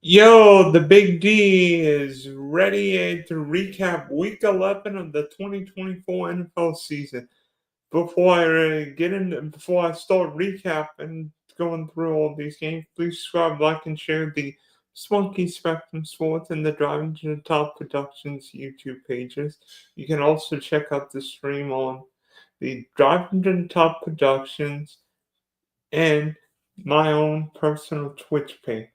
Yo, the Big D is ready to recap Week 11 of the 2024 NFL season. Before I start recapping, going through all these games, please subscribe, like, and share the Spunky Spectrum Sports and the Driving to the Top Productions YouTube pages. You can also check out the stream on the Driving to the Top Productions and my own personal Twitch page.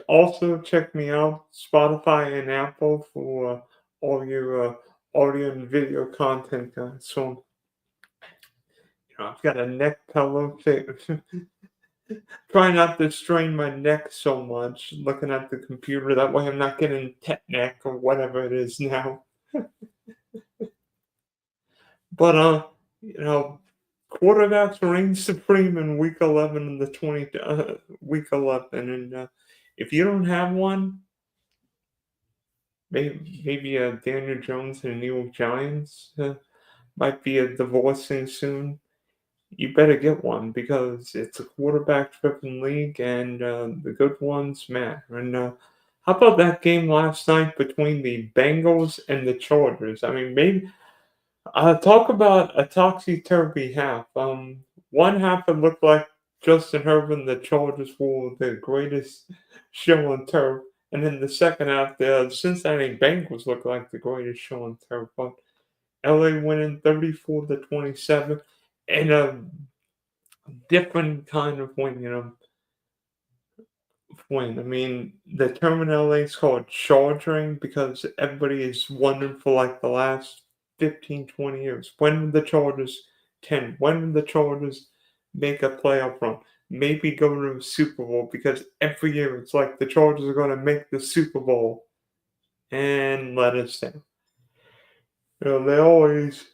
Also, check me out Spotify and Apple for all your audio and video content, guys. So, I've got a neck pillow. Try not to strain my neck so much looking at the computer. That way, I'm not getting tet neck or whatever it is now. But quarterbacks reign supreme in Week 11 in the 20 Week 11, and if you don't have one, maybe Daniel Jones and the New York Giants might be divorcing soon. You better get one because it's a quarterback-driven league, and the good ones matter. And how about that game last night between the Bengals and the Chargers? I mean, maybe talk about a topsy-turvy half. One half it looked like Justin Herbert and the Chargers were the greatest show on turf. And in the second half, the Cincinnati Bengals looked like the greatest show on turf. But LA winning 34-27 and a different kind of win. I mean, the term in LA is called charging because everybody is wondering for like the last 15, 20 years. When will the Chargers 10? When will the Chargers make a playoff run? Maybe go to the Super Bowl because every year it's like the Chargers are going to make the Super Bowl and let us down. They always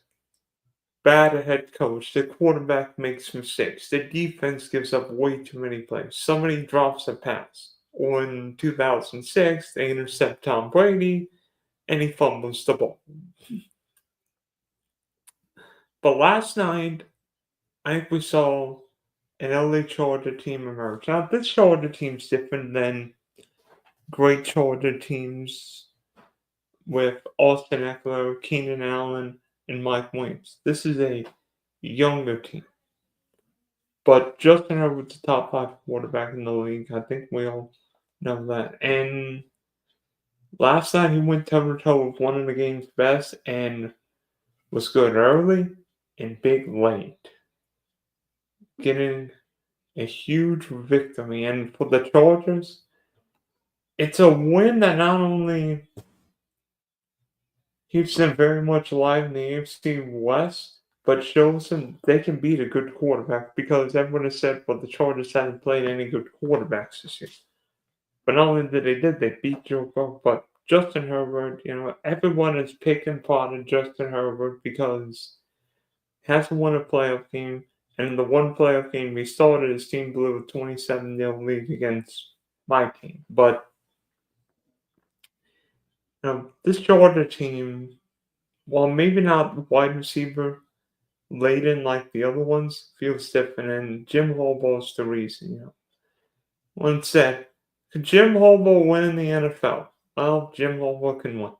bad head coach. The quarterback makes mistakes. The defense gives up way too many plays. Somebody drops a pass. Or in 2006, they intercept Tom Brady and he fumbles the ball. But last night, I think we saw an LA Charger team emerge. Now, this Charger team's different than great Charger teams with Austin Eckler, Keenan Allen, and Mike Williams. This is a younger team. But Justin Herbert's the top 5 quarterback in the league. I think we all know that. And last night he went toe to toe with one of the game's best and was good early and big late, getting a huge victory. And for the Chargers, it's a win that not only keeps them very much alive in the AFC West, but shows them they can beat a good quarterback because everyone has said, well, the Chargers haven't played any good quarterbacks this year. But not only did they beat Joe Burrow, but Justin Herbert, everyone is picking part of Justin Herbert because he hasn't won a playoff game. And in the one playoff game he started, his team blew a 27-0 lead against my team. But this Georgia team, while maybe not wide receiver laden like the other ones, feels different. And Jim Harbaugh's the reason. One said, could Jim Harbaugh win in the NFL? Well, Jim Harbaugh can win.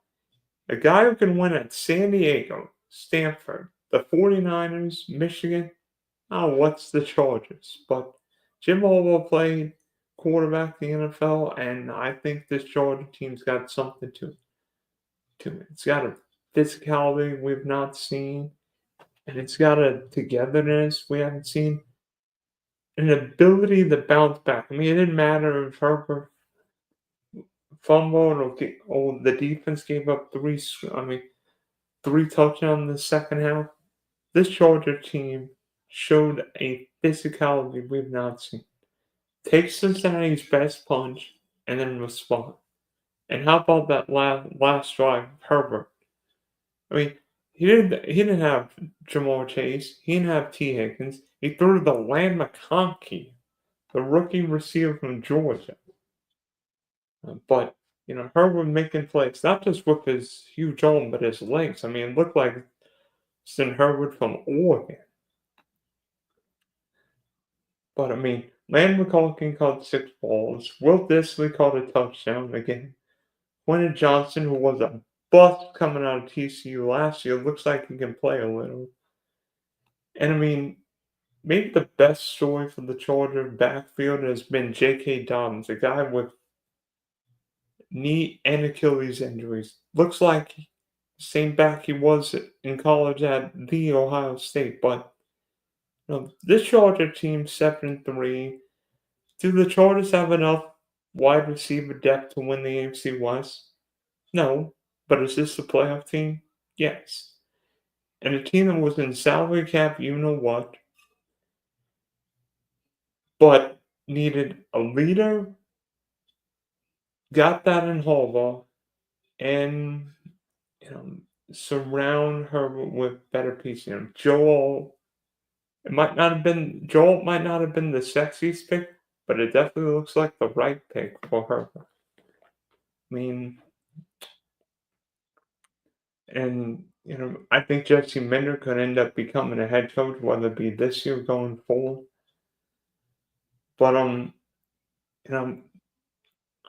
A guy who can win at San Diego, Stanford, the 49ers, Michigan, what's the Chargers? But Jim Harbaugh played quarterback in the NFL, and I think this Charger team's got something to it. It's got a physicality we've not seen, and it's got a togetherness we haven't seen, an ability to bounce back. I mean, it didn't matter if Herbert fumbled or the defense gave up three touchdowns in the second half. This Charger team showed a physicality we've not seen. Take Cincinnati's best punch and then respond. And how about that last drive, Herbert? I mean, he didn't have Jamar Chase. He didn't have T. Higgins. He threw to the Land McConkey, the rookie receiver from Georgia. But Herbert making plays, not just with his huge arm, but his legs. I mean, it looked like Justin Herbert from Oregon. But I mean, Land McCulkin caught 6 balls. Will Disley caught a touchdown again. Quentin Johnson, who was a bust coming out of TCU last year, looks like he can play a little. And I mean, maybe the best story for the Charger backfield has been J.K. Dobbins, a guy with knee and Achilles injuries. Looks like the same back he was in college at the Ohio State, but this Charger team 7-3. Do the Chargers have enough wide receiver depth to win the AFC West? No. But is this a playoff team? Yes. And a team that was in salary cap, you know what, but needed a leader, got that in Harbaugh, and you know, surround her with better pieces. Joel might not have been the sexiest pick, but it definitely looks like the right pick for her. I mean, and I think Jesse Minder could end up becoming a head coach, whether it be this year going forward. But you know,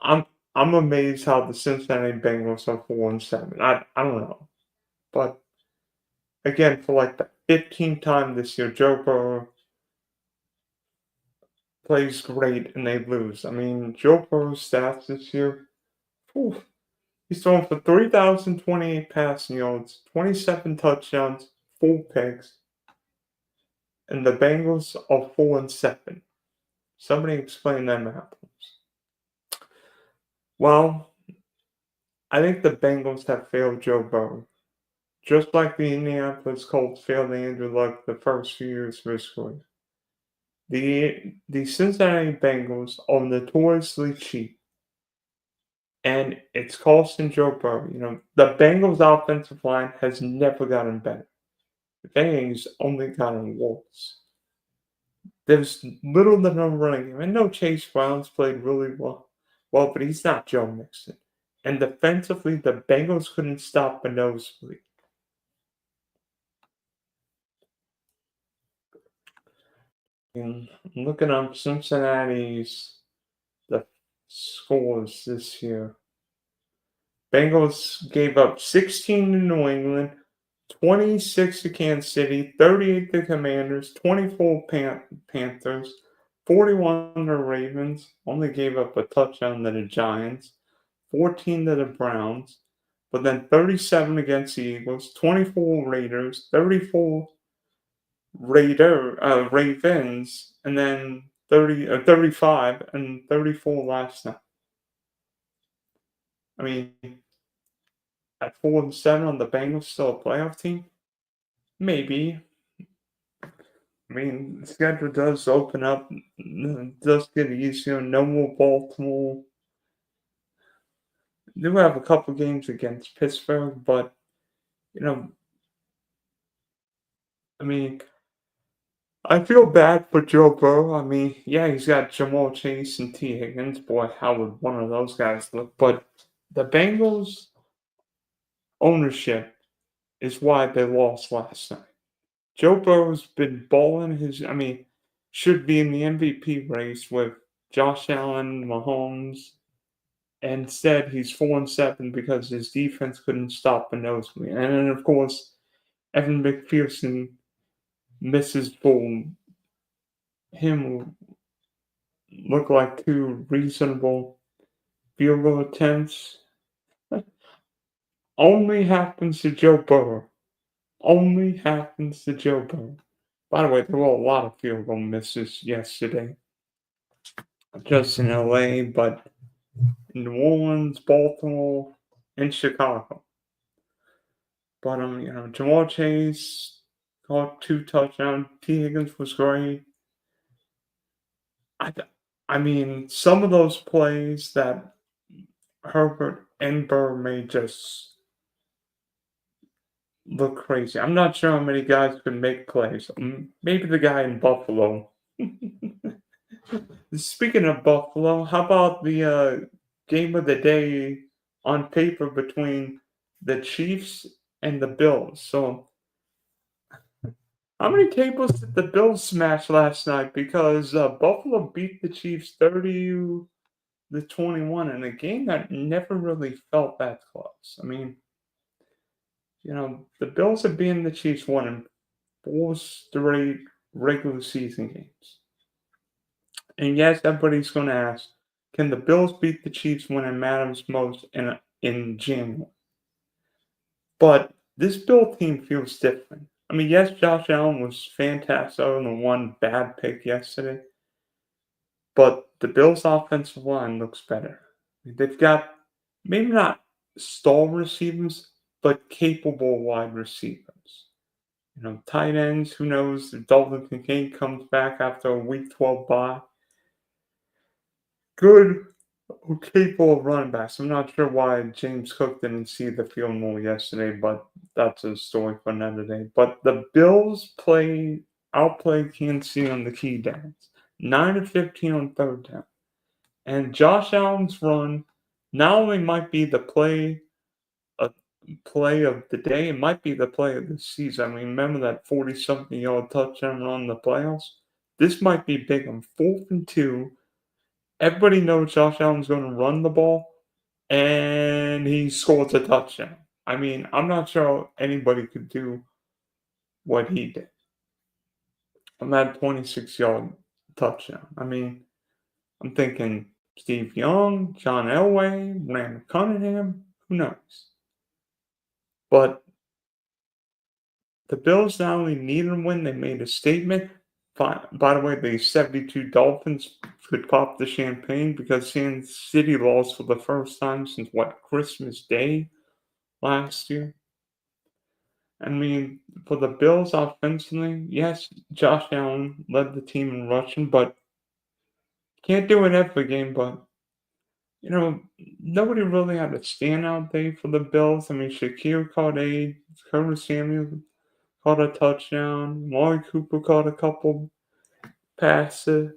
I'm I'm amazed how the Cincinnati Bengals are 4-7. I don't know, but again, for like the 15th time this year, Joe Burrow plays great and they lose. I mean, Joe Burrow's stats this year, whew, he's thrown for 3,028 passing yards, 27 touchdowns, 4 picks, and the Bengals are 4-7. Somebody explain them apples. Well, I think the Bengals have failed Joe Burrow, just like the Indianapolis Colts failed Andrew Luck the first few years of his career. The Cincinnati Bengals are notoriously cheap, and it's costing Joe Burrow. The Bengals' offensive line has never gotten better. If anything, it's only gotten worse. There's little to no running game. I know Chase Brown's played really well, but he's not Joe Mixon. And defensively, the Bengals couldn't stop a nosebleed. I'm looking up Cincinnati's the scores this year. Bengals gave up 16 to New England, 26 to Kansas City, 38 to Commanders, 24 Panthers, 41 to Ravens, only gave up a touchdown to the Giants, 14 to the Browns, but then 37 against the Eagles, 24 Raiders, 34 Ravens, and then 35 and 34 last night. I mean, at 4-7 on the Bengals, still a playoff team? Maybe. I mean, the schedule does open up, does get easier. No more Baltimore. They do have a couple games against Pittsburgh, but I mean, I feel bad for Joe Burrow. I mean, yeah, he's got Jamal Chase and T. Higgins. Boy, how would one of those guys look? But the Bengals ownership is why they lost last night. Joe Burrow's been balling should be in the MVP race with Josh Allen, Mahomes. And instead, he's 4-7 because his defense couldn't stop a nosebleed. And then, of course, Evan McPherson misses for him look like 2 reasonable field goal attempts. Only happens to Joe Burrow. Only happens to Joe Burrow. By the way, there were a lot of field goal misses yesterday. Just in LA, but in New Orleans, Baltimore, and Chicago. But Jamal Chase caught 2 touchdowns. T. Higgins was great. I mean, some of those plays that Herbert and Burr made just look crazy. I'm not sure how many guys could make plays. Maybe the guy in Buffalo. Speaking of Buffalo, how about the game of the day on paper between the Chiefs and the Bills? So How many tables did the Bills smash last night? Because Buffalo beat the Chiefs 30-21 in a game that never really felt that close. I mean, the Bills have beaten the Chiefs won in 4 straight regular season games. And yes, everybody's going to ask, can the Bills beat the Chiefs when it matters most in January? But this Bill team feels different. I mean, yes, Josh Allen was fantastic other than one bad pick yesterday, but the Bills' offensive line looks better. I mean, they've got maybe not star receivers, but capable wide receivers. Tight ends, who knows if Dalton Kincaid comes back after a week 12 bye. Good, capable running backs. I'm not sure why James Cook didn't see the field more yesterday, but that's a story for another day. But the Bills outplayed Kansas City on the key downs, 9 of 15 on third down. And Josh Allen's run not only might be the a play of the day, it might be the play of the season. I mean, remember that 40-something yard touchdown run in the playoffs? This might be big on 4th and 2. Everybody knows Josh Allen's going to run the ball, and he scores a touchdown. I mean, I'm not sure anybody could do what he did on that 26-yard touchdown. I mean, I'm thinking Steve Young, John Elway, Randall Cunningham, who knows? But the Bills not only needed a win, they made a statement. By the way, the 72 Dolphins could pop the champagne because Kansas City lost for the first time since, Christmas Day last year? I mean, for the Bills offensively, yes, Josh Allen led the team in rushing, but can't do it every game. But, nobody really had a standout day for the Bills. I mean, Shakir caught 8, Curtis Samuel caught a touchdown, Maury Cooper caught a couple passes,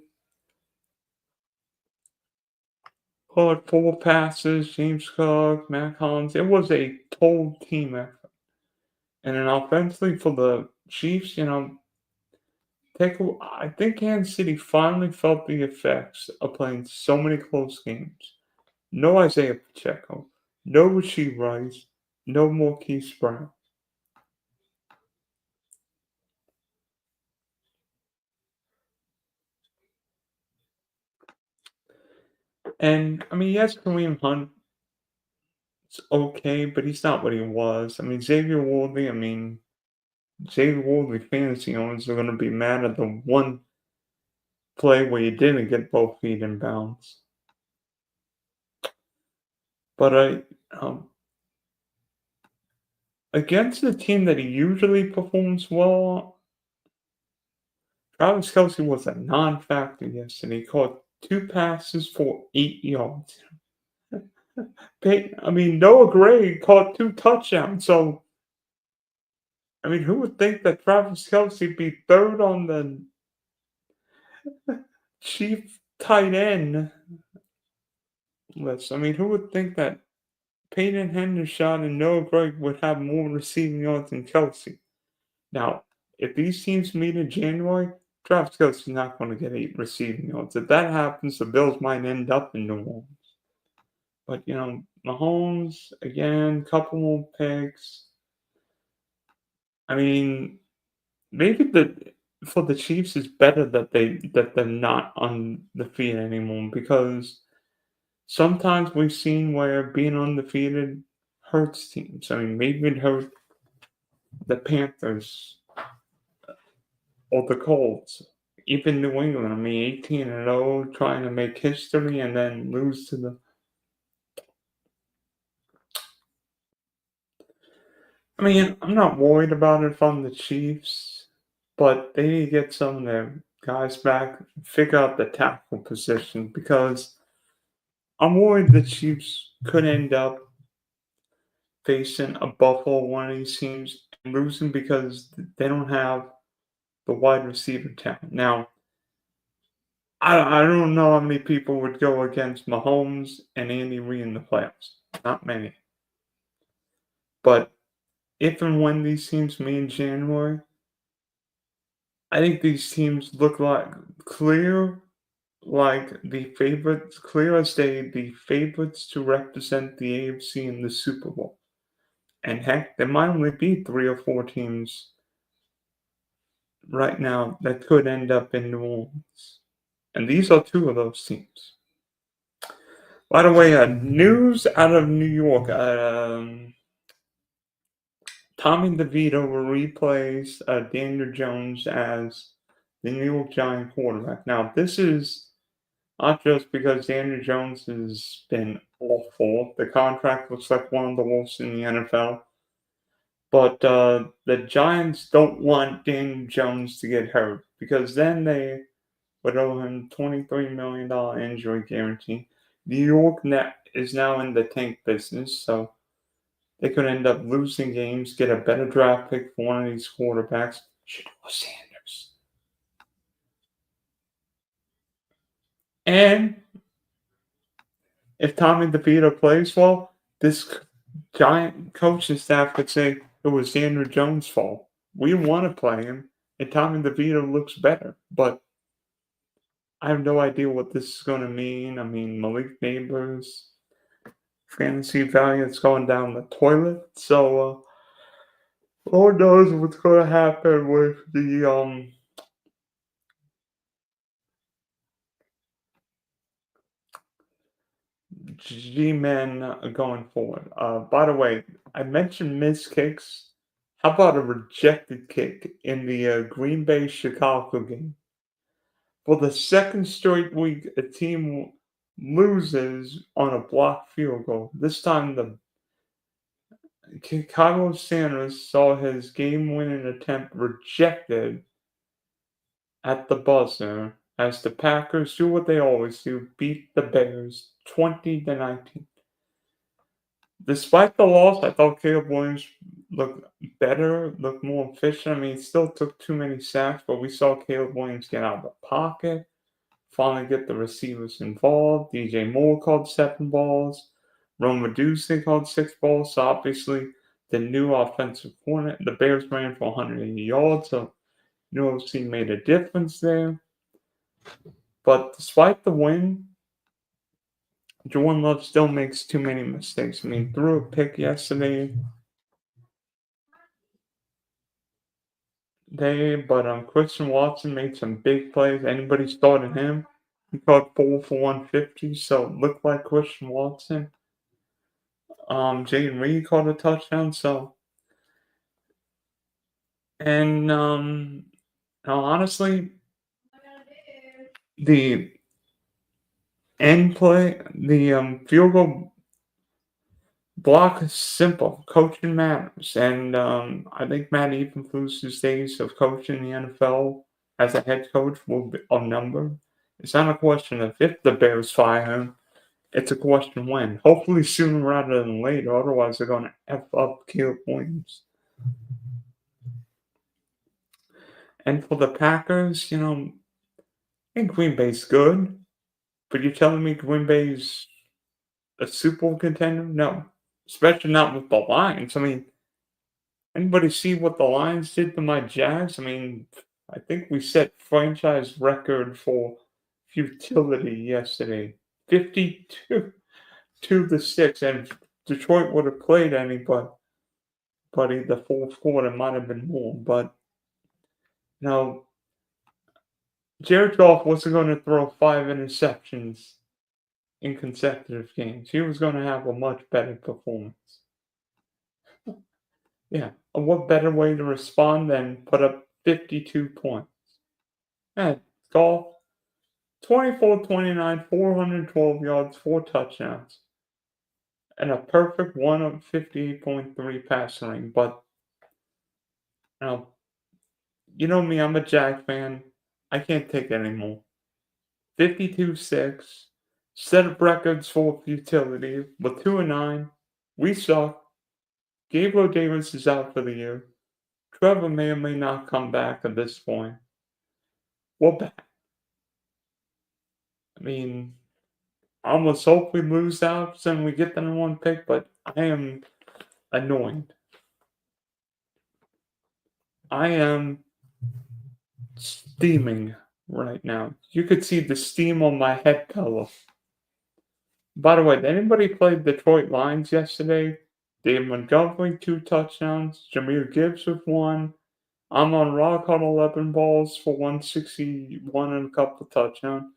caught 4 passes, James Cook, Matt Collins. It was a total team effort. And then offensively for the Chiefs, I think Kansas City finally felt the effects of playing so many close games. No Isaiah Pacheco, no Rasheed Rice, no Marquise Brown. And I mean, yes, Kareem Hunt's okay, but he's not what he was. I mean, Xavier Wardley fantasy owners are going to be mad at the one play where you didn't get both feet in bounds. But against a team that he usually performs well, Travis Kelce was a non-factor yesterday. He caught 2 passes for 8 yards. Noah Gray caught 2 touchdowns. So, who would think that Travis Kelce would be third on the chief tight end list? Who would think that Peyton Hendershot and Noah Gray would have more receiving yards than Kelce? Now, if these teams meet in January, Travis Kelce's not going to get 8 receiving yards. If that happens, the Bills might end up in New Orleans. But Mahomes again, couple more picks. Maybe for the Chiefs it's better that they're not undefeated anymore because sometimes we've seen where being undefeated hurts teams. Maybe it hurt the Panthers or the Colts, even New England. 18-0, trying to make history and then lose to the. I'm not worried about it from the Chiefs, but they need to get some of their guys back, figure out the tackle position because I'm worried the Chiefs could end up facing a Buffalo, one of these teams, and losing because they don't have the wide receiver talent. Now, I don't know how many people would go against Mahomes and Andy Reid in the playoffs. Not many. But if and when these teams meet in January, I think these teams look like the favorites, clear as day, the favorites to represent the AFC in the Super Bowl. And heck, there might only be 3 or 4 teams right now that could end up in New Orleans. And these are 2 of those teams. By the way, news out of New York. Tommy DeVito will replace Daniel Jones as the New York Giant quarterback. Now, this is not just because Daniel Jones has been awful. The contract looks like one of the worst in the NFL. But the Giants don't want Daniel Jones to get hurt because then they would owe him $23 million injury guarantee. New York is now in the tank business, so they could end up losing games, get a better draft pick for one of these quarterbacks. Shedeur Sanders. And if Tommy DeVito plays well, this Giant coaching staff could say it was Daniel Jones' fault. We want to play him, and Tommy DeVito looks better. But I have no idea what this is going to mean. I mean, Malik Neighbors, fantasy value is going down the toilet. So, Lord knows what's going to happen with the G-men going forward. By the way, I mentioned missed kicks. How about a rejected kick in the Green Bay Chicago game? For the second straight week, a team loses on a blocked field goal. This time, the Carlos Sanders saw his game-winning attempt rejected at the buzzer as the Packers do what they always do, beat the Bears 20-19. Despite the loss, I thought Caleb Williams looked better, looked more efficient. I mean, he still took too many sacks, but we saw Caleb Williams get out of the pocket, finally get the receivers involved. DJ Moore called 7 balls. Rome Medusa called 6 balls. So obviously, the new offensive coordinator, the Bears ran for 180 yards. So USC made a difference there. But despite the win, Jordan Love still makes too many mistakes. I mean, threw a pick yesterday. But Christian Watson made some big plays. Anybody started him? He caught 4 for 150, so it looked like Christian Watson. Jaden Reed caught a touchdown, so and now honestly, the end play, the field goal block is simple. Coaching matters, and I think Matt Eberflus's days of coaching the NFL as a head coach will be a number. It's not a question of if the Bears fire him; it's a question when. Hopefully sooner rather than later. Otherwise, they're going to f up Caleb Williams. And for the Packers, I think Green Bay's good, but you're telling me Green Bay's a Super Bowl contender? No, especially not with the Lions. I mean, anybody see what the Lions did to my Jags? I mean, I think we set franchise record for futility yesterday, 52-6, and if Detroit would have played anybody, the fourth quarter might have been more. But no, Jared Goff wasn't going to throw 5 interceptions in consecutive games. He was going to have a much better performance. Yeah, what better way to respond than put up 52 points? Yeah, Goff, 24-29, 412 yards, 4 touchdowns, and a perfect 1 of 58.3 passer rating. But you know me, I'm a Jag fan. I can't take it anymore. 52-6, set up records for futility with 2-9. We suck. Gabriel Davis is out for the year. Trevor may or may not come back at this point. We're back. I mean, I almost hope we lose out and we get the number 1 pick, but I am annoyed. I am steaming right now. You could see the steam on my head pillow. By the way, did anybody play Detroit Lions yesterday? Dave Montgomery, 2 touchdowns. Jameer Gibbs with one. Amon Ra caught 11 balls for 161 and a couple of touchdowns.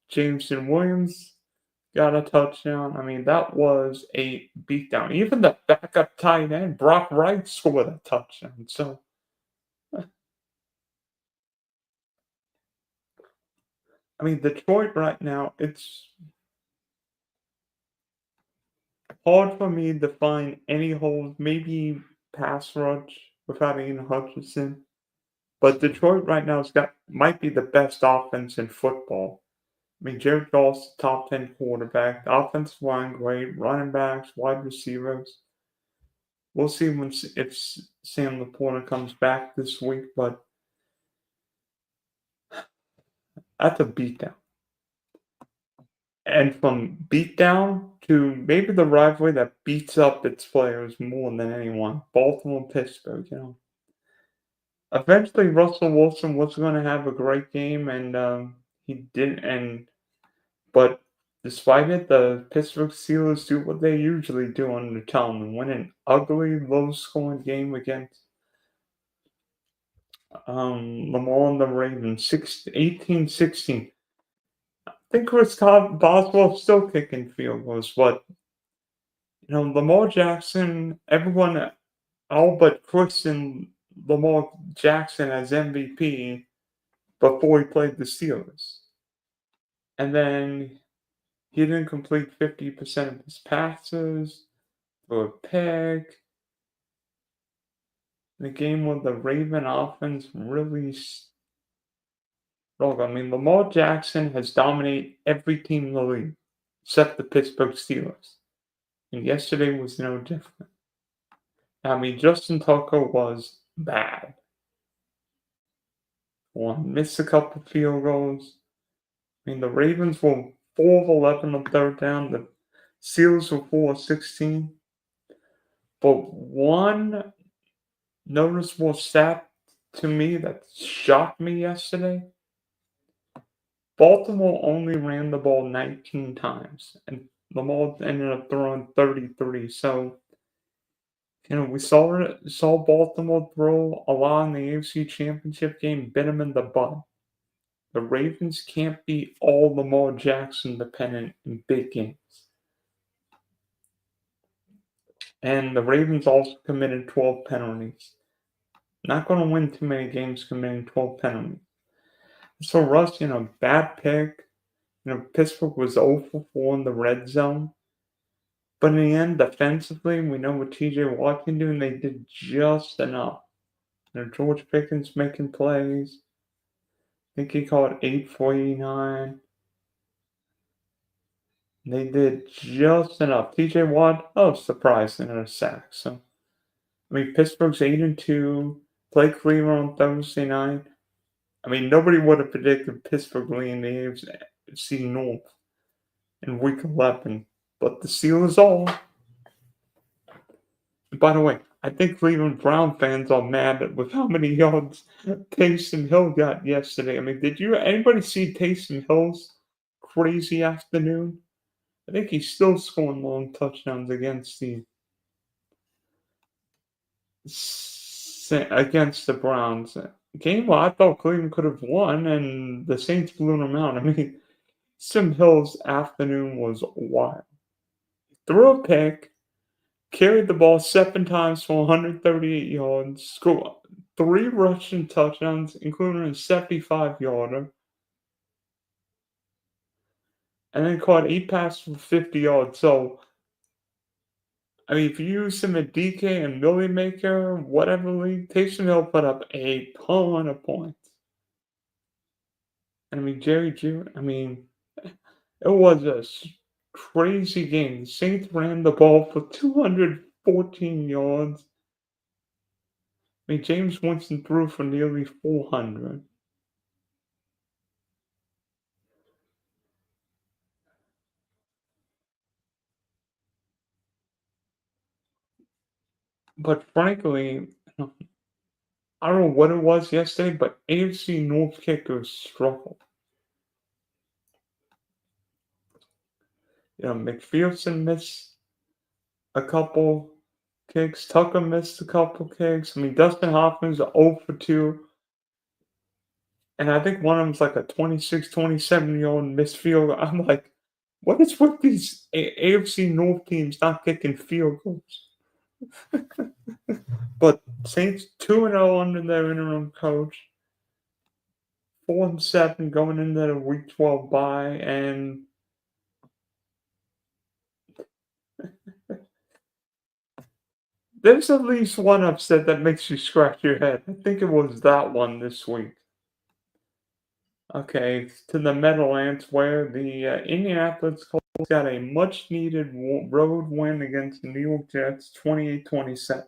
Jameson Williams got a touchdown. I mean, that was a beatdown. Even the backup tight end, Brock Wright, scored a touchdown. So, I mean, Detroit right now, it's hard for me to find any holes, maybe pass rush without Ian Hutchinson. But Detroit right now has got might be the best offense in football. I mean, Jared Goff's top 10 quarterback. The offensive line great. Running backs, wide receivers. We'll see if Sam Laporta comes back this week, but that's a beatdown. And from beatdown to maybe the rivalry that beats up its players more than anyone, Baltimore Pittsburgh. Eventually Russell Wilson was going to have a great game, and he didn't. And but despite it, the Pittsburgh Steelers do what they usually do under Tom and win an ugly, low-scoring game against Lamar and the Ravens, 18-16. I think Chris Boswell's still kicking field goals, but Lamar Jackson, everyone, all but Christian Lamar Jackson as MVP before he played the Steelers. And then he didn't complete 50% of his passes, threw a pick. The game where the Raven offense really struggled. I mean, Lamar Jackson has dominated every team in the league except the Pittsburgh Steelers. And yesterday was no different. I mean, Justin Tucker was bad. Missed a couple field goals. I mean, the Ravens were 4 of 11 on third down. The Steelers were 4 of 16. But one noticeable stat to me that shocked me yesterday, Baltimore only ran the ball 19 times, and Lamar ended up throwing 33. So, we saw Baltimore throw a lot in the AFC Championship game, bit them in the butt. The Ravens can't be all Lamar Jackson dependent in big games. And the Ravens also committed 12 penalties. Not going to win too many games committing 12 penalties. So Russ, bad pick. Pittsburgh was 0 for 4 in the red zone. But in the end, defensively, we know what TJ Watt can do, and they did just enough. George Pickens making plays. I think he caught 8 for 89. They did just enough. TJ Watt, surprised in a sack. So, I mean, Pittsburgh's 8-2. Play Cleveland on Thursday night. I mean, nobody would have predicted Pittsburgh leading the AFC North in Week 11, but the Steelers all. By the way, I think Cleveland Brown fans are mad with how many yards Taysom Hill got yesterday. I mean, did anybody see Taysom Hill's crazy afternoon? I think he's still scoring long touchdowns against the Browns. Game I thought Cleveland could have won, and the Saints blew them out. I mean, Taysom Hill's afternoon was wild. Threw a pick, carried the ball 7 times for 138 yards, scored 3 rushing touchdowns, including a 75-yarder, and then caught 8 passes for 50 yards. So, I mean, if you use him at DK and Millie Maker, whatever league, Taysom Hill put up a ton of points. And I mean, Jerry Jr., it was a crazy game. The Saints ran the ball for 214 yards. I mean, James Winston threw for nearly 400. But frankly, I don't know what it was yesterday, but AFC North kickers struggled. McPherson missed a couple kicks. Tucker missed a couple kicks. I mean, Dustin Hoffman's 0 for 2. And I think one of them's like a 26, 27-year-old missed field goal. I'm like, what is with these AFC North teams not kicking field goals? But Saints 2-0 under their interim coach. 4-7 going into the Week 12 bye, and there's at least one upset that makes you scratch your head. I think it was that one this week. Okay, to the Meadowlands, where the Indianapolis Colts got a much-needed road win against the New York Jets, 28-27.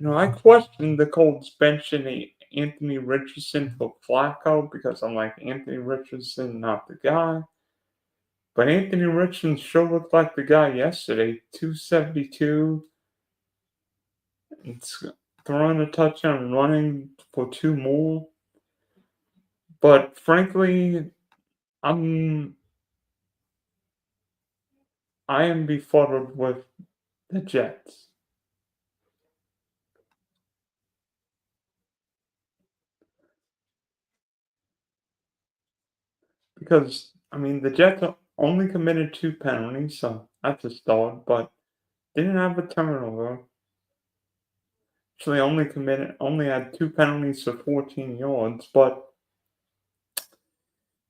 I questioned the Colts benching Anthony Richardson for Flacco because I'm like, Anthony Richardson, not the guy. But Anthony Richardson sure looked like the guy yesterday. 272. It's throwing a touchdown, running for 2 more. But frankly, I am befuddled with the Jets. Because, the Jets only committed 2 penalties, so that's a start, but didn't have a turnover. Actually, only had 2 penalties for 14 yards, but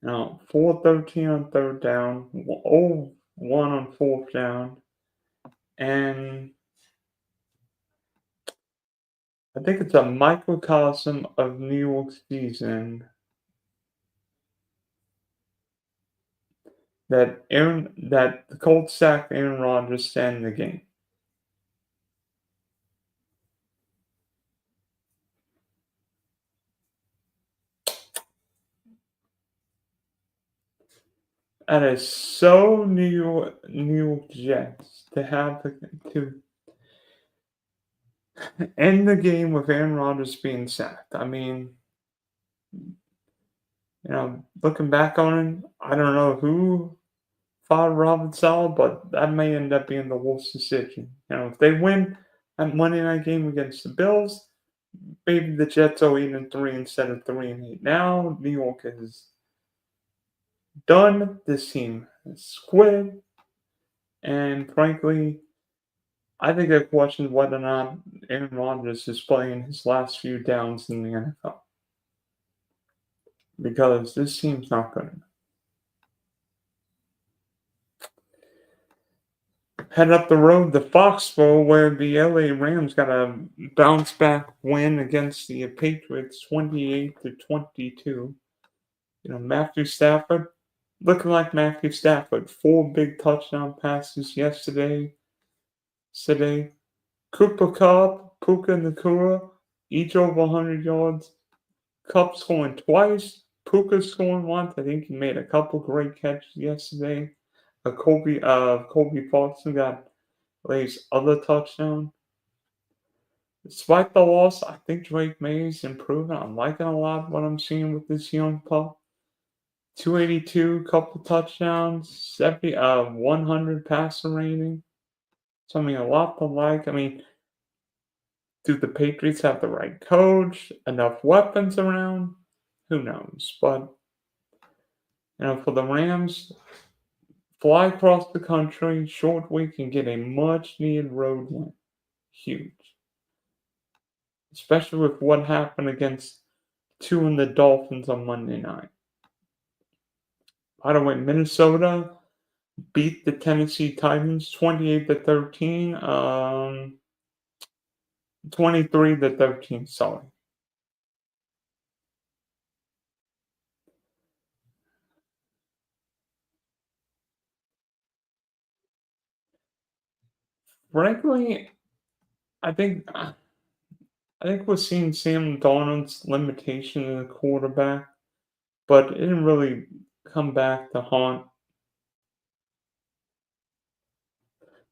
4-13 on third down, 0-1 on fourth down, and I think it's a microcosm of New York's season that the Colts sacked Aaron Rodgers to end the game. That is so New York Jets to have to end the game with Aaron Rodgers being sacked. Looking back on it, I don't know who fought Robert Saleh, but that may end up being the worst decision. If they win that Monday night game against the Bills, maybe the Jets are 8-3 instead of 3-8. Now New York is done. This team is quit, and frankly, I think I question whether or not Aaron Rodgers is playing his last few downs in the NFL because this team's not good enough. Head up the road to Foxborough, where the LA Rams got a bounce back win against the Patriots, 28-22. Matthew Stafford, looking like Matthew Stafford, 4 big touchdown passes yesterday. Cooper Kupp, Puka Nacua, each over 100 yards. Kupp scoring twice, Puka scoring once. I think he made a couple great catches yesterday. Kobe Paulson got his other touchdown. Despite the loss, I think Drake May's improving. I'm liking a lot what I'm seeing with this young pup. 282, couple touchdowns, 100 passer rating. So, a lot to like. Do the Patriots have the right coach? Enough weapons around? Who knows? But, for the Rams, fly across the country, short week, and get a much-needed road win. Huge. Especially with what happened against the Dolphins on Monday night. By the way, Minnesota beat the Tennessee Titans 28-13. 23-13, sorry. Frankly, I think we're seeing Sam Darnold's limitation in the quarterback, but it didn't really come back to haunt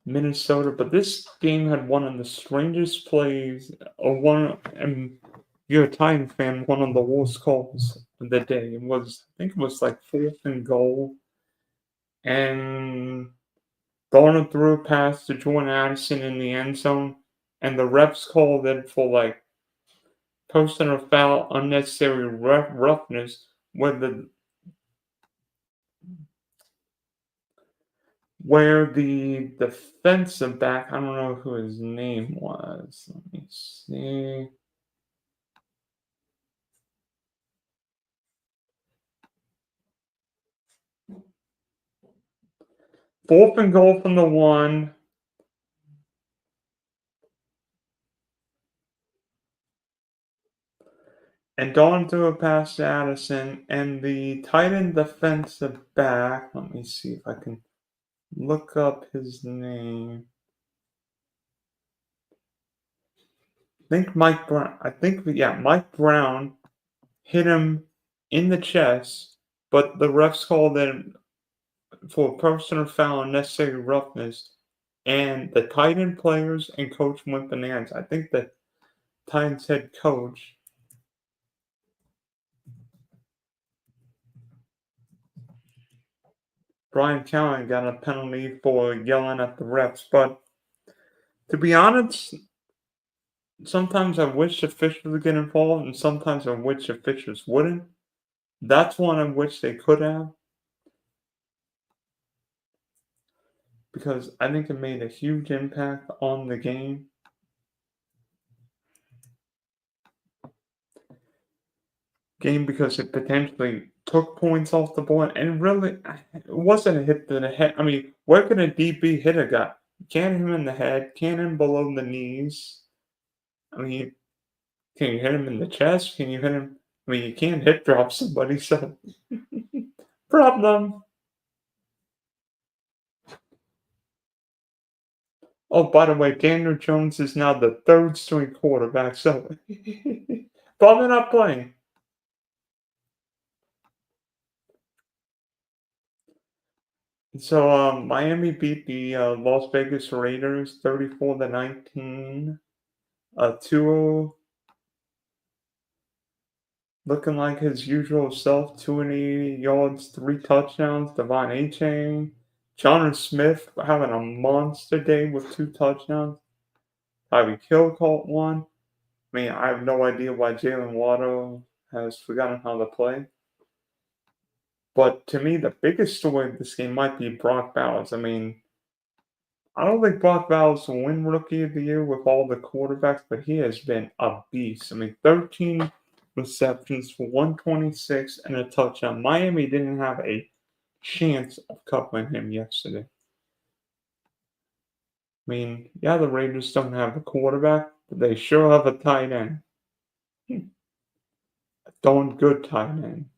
Minnesota. But this game had one of the strangest plays, or one, and you're a Titan fan, one of the worst calls of the day. I think it was like 4th and goal, and Darnold threw a pass to Jordan Addison in the end zone, and the refs called it for like personal foul, unnecessary roughness, where the defensive back, I don't know who his name was. Let me see. Fourth and goal from the 1. And Don threw a pass to Addison, and the tight end defensive back, let me see if I can look up his name. Mike Brown hit him in the chest, but the refs called it for personal foul and necessary roughness, and the Titan players and coach went bananas. I think the Titans head coach, Brian Callahan, got a penalty for yelling at the refs. But to be honest, sometimes I wish officials would get involved, and sometimes I wish officials wouldn't. That's one I wish they could have, because I think it made a huge impact on the game. Because it potentially took points off the board, and really, it wasn't a hit to the head. I mean, where can a DB hit a guy? Can't hit him in the head, can't hit him below the knees. I mean, can you hit him in the chest? Can you hit him? I mean, you can't hip drop somebody, so problem. Oh, by the way, Daniel Jones is now the third string quarterback, so probably not playing. So Miami beat the Las Vegas Raiders 34-19. Tua looking like his usual self, 280 yards, 3 touchdowns. Devon Achane, Jonnu Smith having a monster day with 2 touchdowns. Tyreek Hill caught 1. I mean, I have no idea why Jalen Waddle has forgotten how to play. But to me, the biggest story of this game might be Brock Bowers. I mean, I don't think Brock Bowers will win Rookie of the Year with all the quarterbacks, but he has been a beast. I mean, 13 receptions for 126 and a touchdown. Miami didn't have a chance of covering him yesterday. I mean, yeah, the Raiders don't have a quarterback, but they sure have a tight end. A darn good tight end.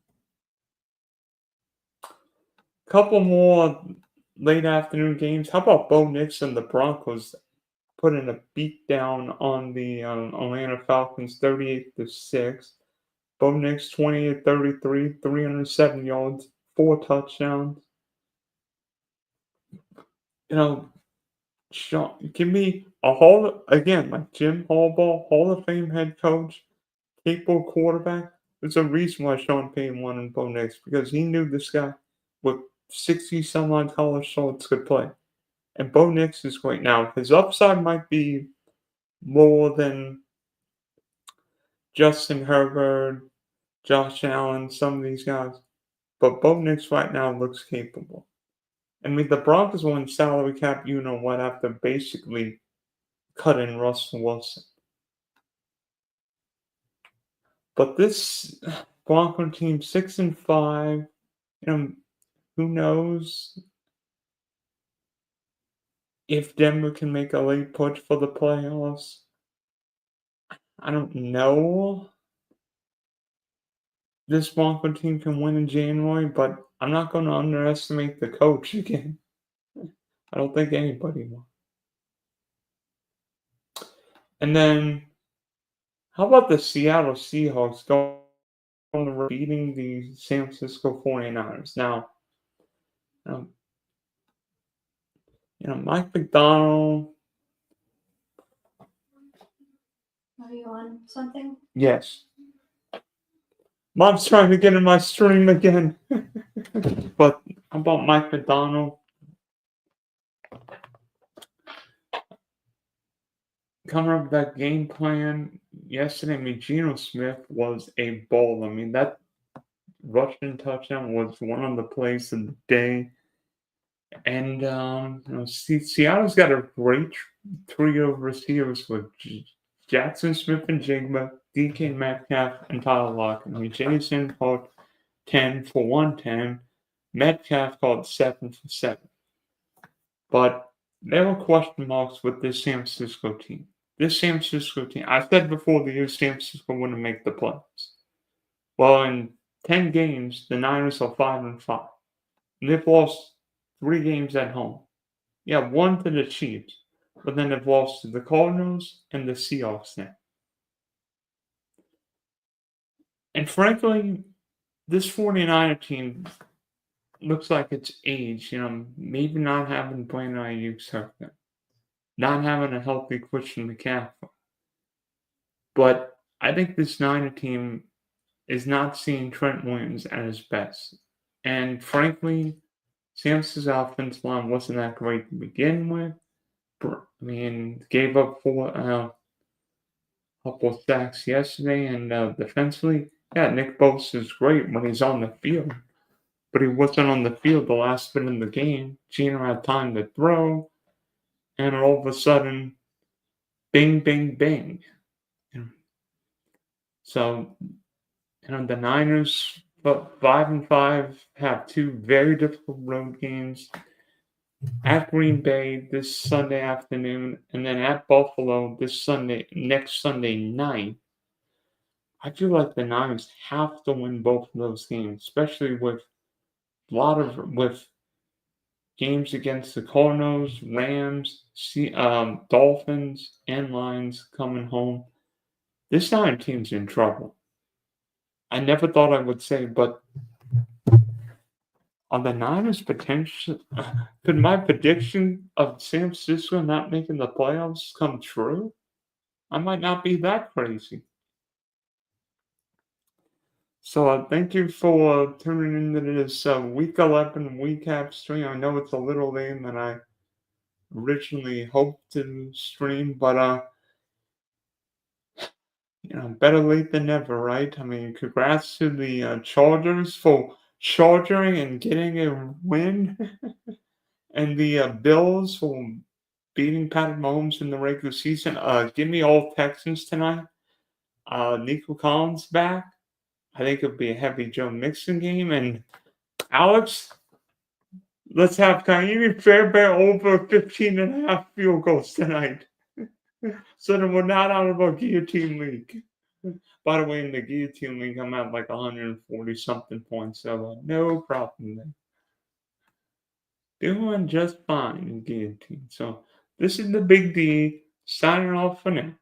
Couple more late afternoon games. How about Bo Nix and the Broncos putting a beat down on the Atlanta Falcons 38-6. Bo Nix 28-33, 307 yards, 4 touchdowns. You know, give me a like Jim Harbaugh, Hall of Fame head coach, capable quarterback. There's a reason why Sean Payton wanted Bo Nix, because he knew this guy with 60 some odd college starts could play. And Bo Nix is great. Now, his upside might be more than Justin Herbert, Josh Allen, some of these guys. But Bo Nix right now looks capable. I mean, the Broncos won salary cap, you know what, after basically cutting Russell Wilson. But this Bronco team, 6-5, who knows if Denver can make a late push for the playoffs. I don't know. This Bronco team can win in January, but I'm not going to underestimate the coach again. I don't think anybody will. And then, how about the Seattle Seahawks going to beating the San Francisco 49ers? Now, Mike McDonald. Are you on something? Yes. Mom's trying to get in my stream again. But how about Mike McDonald? Coming up with that game plan yesterday, I mean, Geno Smith was a ball. I mean, that rushing touchdown was one of the plays of the day. And Seattle's got a great trio of receivers with Jackson Smith and Jigba, DK Metcalf, and Tyler Lockett. I mean, Jason caught 10 for 110. Metcalf caught 7 for 7. But there were question marks with this San Francisco team. This San Francisco team, I said before the year San Francisco wouldn't make the playoffs. Well, in 10 games, the Niners are 5-5. And they've lost 3 games at home. Yeah, 1 to the Chiefs, but then they've lost to the Cardinals and the Seahawks now. And frankly, this 49er team looks like it's aged. Maybe not having Brandon Ayuk's hurt them, not having a healthy Christian McCaffrey. But I think this Niner team is not seeing Trent Williams at his best. And frankly, Sam's offensive line wasn't that great to begin with. I mean, gave up 4 couple of sacks yesterday, and defensively, yeah, Nick Bosa is great when he's on the field. But he wasn't on the field the last bit of the game. Geno had time to throw, and all of a sudden, bing, bing, bing. So, the Niners, 5-5, have 2 very difficult road games at Green Bay this Sunday afternoon, and then at Buffalo next Sunday night. I feel like the Niners have to win both of those games, especially with games against the Cardinals, Rams, Dolphins, and Lions coming home. This Niner team's in trouble. I never thought I would say, but on the Niners' potential, could my prediction of San Francisco not making the playoffs come true? I might not be that crazy. So thank you for tuning into this Week 11 recap stream. I know it's a little later than I originally hoped to stream, but better late than never, right? I mean, congrats to the Chargers for charging and getting a win, and the Bills for beating Patrick Mahomes in the regular season. Give me all Texans tonight. Nico Collins back. I think it'll be a heavy Joe Mixon game. And Alex, let's have Kaimi Fairbairn over 15.5 field goals tonight. So that we're not out of our guillotine league. By the way, in the guillotine league, I'm at like 140 something points, so no problem there. Doing just fine in guillotine. So this is the Big D signing off for now.